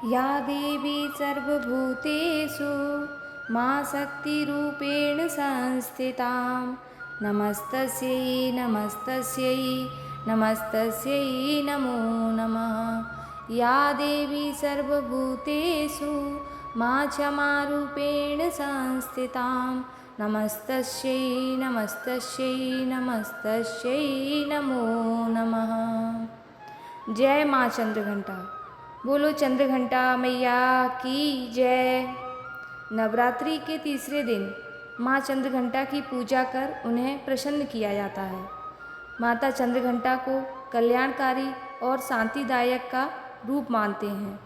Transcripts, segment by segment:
या देवी सर्वभूतेषु मा शक्तिरूपेण संस्थितां नमस्तस्यै नमस्तस्यै नमस्तस्यै नमो नमः। या देवी सर्वभूतेषु मा क्षमारूपेण संस्थितां नमस्तस्यै नमस्तस्यै नमस्तस्यै नमो नमः। जय माँ चंद्रघंटा। बोलो चंद्रघंटा मैया की जय। नवरात्रि के तीसरे दिन माँ चंद्रघंटा की पूजा कर उन्हें प्रसन्न किया जाता है। माता चंद्रघंटा को कल्याणकारी और शांतिदायक का रूप मानते हैं।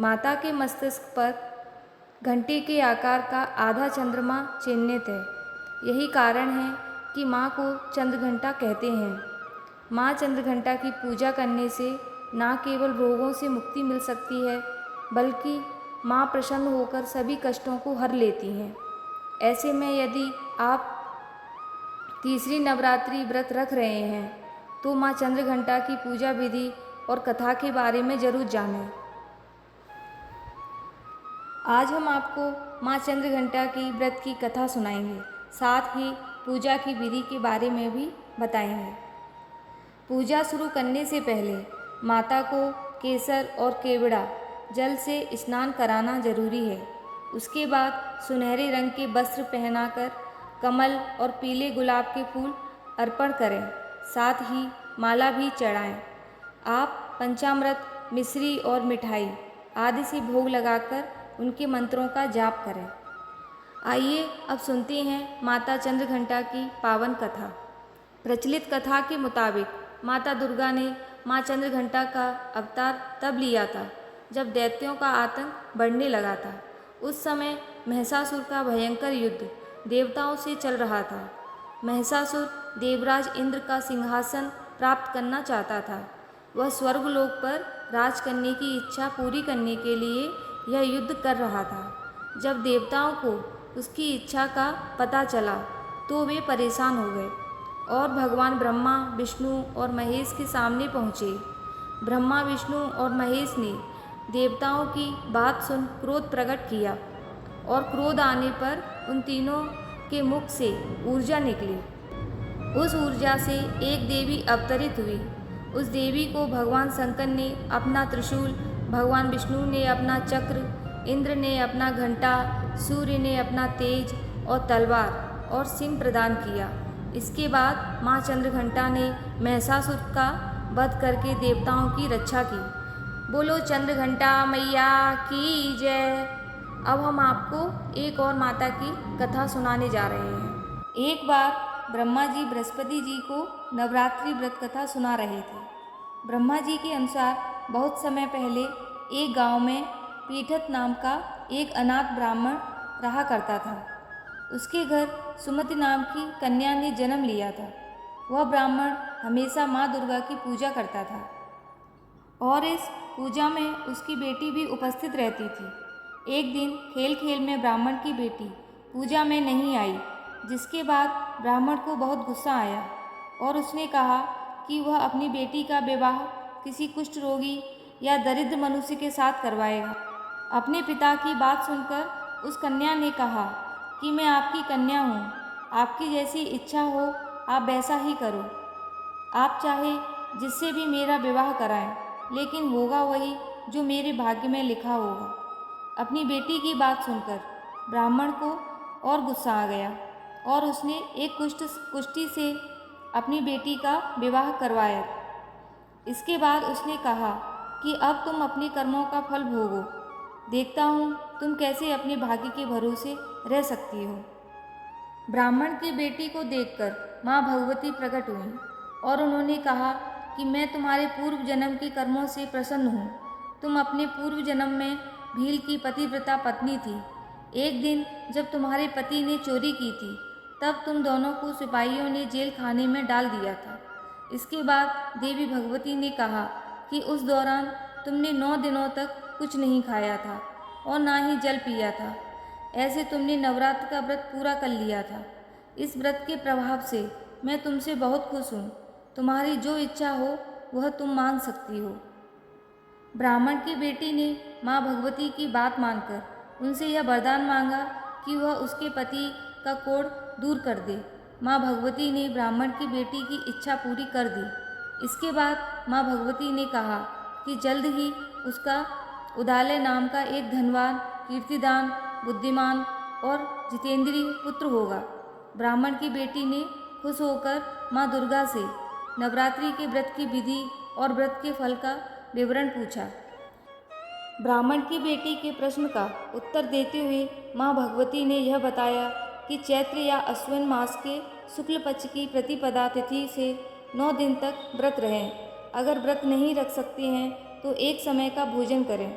माता के मस्तक पर घंटे के आकार का आधा चंद्रमा चिह्नित है। यही कारण है कि माँ को चंद्रघंटा कहते हैं। माँ चंद्रघंटा की पूजा करने से न केवल रोगों से मुक्ति मिल सकती है, बल्कि माँ प्रसन्न होकर सभी कष्टों को हर लेती हैं। ऐसे में यदि आप तीसरी नवरात्रि व्रत रख रहे हैं तो माँ चंद्रघंटा की पूजा विधि और कथा के बारे में जरूर जानें। आज हम आपको माँ चंद्रघंटा की व्रत की कथा सुनाएंगे, साथ ही पूजा की विधि के बारे में भी बताएंगे। पूजा शुरू करने से पहले माता को केसर और केवड़ा जल से स्नान कराना जरूरी है। उसके बाद सुनहरे रंग के वस्त्र पहनाकर कमल और पीले गुलाब के फूल अर्पण करें, साथ ही माला भी चढ़ाएं। आप पंचामृत, मिश्री और मिठाई आदि से भोग लगाकर उनके मंत्रों का जाप करें। आइए अब सुनते हैं माता चंद्रघंटा की पावन कथा। प्रचलित कथा के मुताबिक माता दुर्गा ने माँ चंद्रघंटा का अवतार तब लिया था जब दैत्यों का आतंक बढ़ने लगा था। उस समय महिषासुर का भयंकर युद्ध देवताओं से चल रहा था। महिषासुर देवराज इंद्र का सिंहासन प्राप्त करना चाहता था। वह स्वर्गलोक पर राज करने की इच्छा पूरी करने के लिए यह युद्ध कर रहा था। जब देवताओं को उसकी इच्छा का पता चला तो वे परेशान हो गए और भगवान ब्रह्मा, विष्णु और महेश के सामने पहुँचे। ब्रह्मा, विष्णु और महेश ने देवताओं की बात सुन क्रोध प्रकट किया और क्रोध आने पर उन तीनों के मुख से ऊर्जा निकली। उस ऊर्जा से एक देवी अवतरित हुई। उस देवी को भगवान शंकर ने अपना त्रिशूल, भगवान विष्णु ने अपना चक्र, इंद्र ने अपना घंटा, सूर्य ने अपना तेज और तलवार और सिंह प्रदान किया। इसके बाद माँ चंद्रघंटा ने महिषासुर का वध करके देवताओं की रक्षा की। बोलो चंद्रघंटा मैया की जय। अब हम आपको एक और माता की कथा सुनाने जा रहे हैं। एक बार ब्रह्मा जी बृहस्पति जी को नवरात्रि व्रत कथा सुना रहे थे। ब्रह्मा जी के अनुसार बहुत समय पहले एक गांव में पीठत नाम का एक अनाथ ब्राह्मण रहा करता था। उसके घर सुमति नाम की कन्या ने जन्म लिया था। वह ब्राह्मण हमेशा माँ दुर्गा की पूजा करता था और इस पूजा में उसकी बेटी भी उपस्थित रहती थी। एक दिन खेल खेल में ब्राह्मण की बेटी पूजा में नहीं आई, जिसके बाद ब्राह्मण को बहुत गुस्सा आया और उसने कहा कि वह अपनी बेटी का विवाह किसी कुष्ठ रोगी या दरिद्र मनुष्य के साथ करवाएगा। अपने पिता की बात सुनकर उस कन्या ने कहा कि मैं आपकी कन्या हूँ, आपकी जैसी इच्छा हो आप वैसा ही करो। आप चाहे जिससे भी मेरा विवाह कराएं, लेकिन होगा वही जो मेरे भाग्य में लिखा होगा। अपनी बेटी की बात सुनकर ब्राह्मण को और गुस्सा आ गया और उसने एक कुष्ठी से अपनी बेटी का विवाह करवाया। इसके बाद उसने कहा कि अब तुम अपने कर्मों का फल भोगो, देखता हूँ तुम कैसे अपने भाग्य के भरोसे रह सकती हो। ब्राह्मण की बेटी को देखकर माँ भगवती प्रकट हुई और उन्होंने कहा कि मैं तुम्हारे पूर्व जन्म के कर्मों से प्रसन्न हूँ। तुम अपने पूर्व जन्म में भील की पतिव्रता पत्नी थी। एक दिन जब तुम्हारे पति ने चोरी की थी, तब तुम दोनों को सिपाहियों ने जेल खाने में डाल दिया था। इसके बाद देवी भगवती ने कहा कि उस दौरान तुमने 9 दिनों तक कुछ नहीं खाया था और ना ही जल पिया था। ऐसे तुमने नवरात्र का व्रत पूरा कर लिया था। इस व्रत के प्रभाव से मैं तुमसे बहुत खुश हूँ। तुम्हारी जो इच्छा हो वह तुम मांग सकती हो। ब्राह्मण की बेटी ने माँ भगवती की बात मानकर उनसे यह वरदान मांगा कि वह उसके पति का कोढ़ दूर कर दे। माँ भगवती ने ब्राह्मण की बेटी की इच्छा पूरी कर दी। इसके बाद माँ भगवती ने कहा कि जल्द ही उसका उदालय नाम का एक धनवान, कीर्तिदान, बुद्धिमान और जितेंद्रीय पुत्र होगा। ब्राह्मण की बेटी ने खुश होकर माँ दुर्गा से नवरात्रि के व्रत की विधि और व्रत के फल का विवरण पूछा। ब्राह्मण की बेटी के प्रश्न का उत्तर देते हुए माँ भगवती ने यह बताया कि चैत्र या अश्विन मास के शुक्ल पक्ष की प्रतिपदा तिथि से 9 दिन तक व्रत रहें। अगर व्रत नहीं रख सकते हैं तो एक समय का भोजन करें।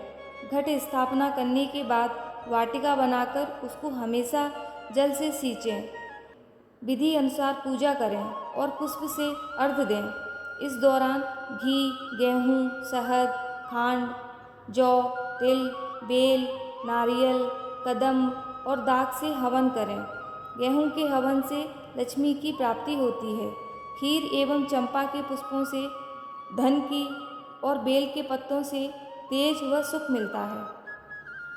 घट स्थापना करने के बाद वाटिका बनाकर उसको हमेशा जल से सींचें। विधि अनुसार पूजा करें और पुष्प से अर्घ्य दें। इस दौरान घी, गेहूँ, शहद, खांड, जौ, तिल, बेल, नारियल, कदम और दाख से हवन करें। गेहूँ के हवन से लक्ष्मी की प्राप्ति होती है। खीर एवं चंपा के पुष्पों से धन की और बेल के पत्तों से तेज व सुख मिलता है।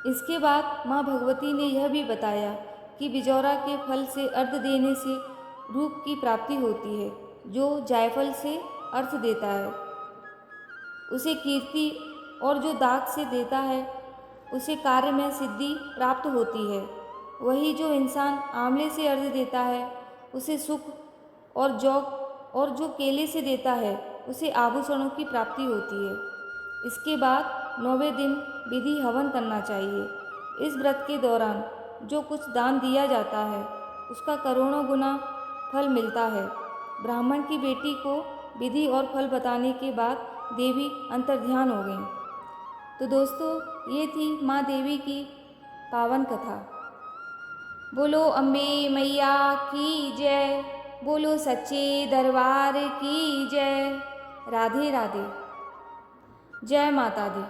इसके बाद माँ भगवती ने यह भी बताया कि बिजौरा के फल से अर्घ्य देने से रूप की प्राप्ति होती है। जो जायफल से अर्घ्य देता है उसे कीर्ति और जो दाग से देता है उसे कार्य में सिद्धि प्राप्त होती है। वही जो इंसान आंवले से अर्घ्य देता है उसे सुख और जो केले से देता है उसे आभूषणों की प्राप्ति होती है। इसके बाद 9वें दिन विधि हवन करना चाहिए। इस व्रत के दौरान जो कुछ दान दिया जाता है उसका करोड़ों गुना फल मिलता है। ब्राह्मण की बेटी को विधि और फल बताने के बाद देवी अंतर्ध्यान हो गईं। तो दोस्तों, ये थी माँ देवी की पावन कथा। बोलो अम्बे मैया की जय, बोलो सच्चे दरबार की जय। राधे राधे। जय माता दी।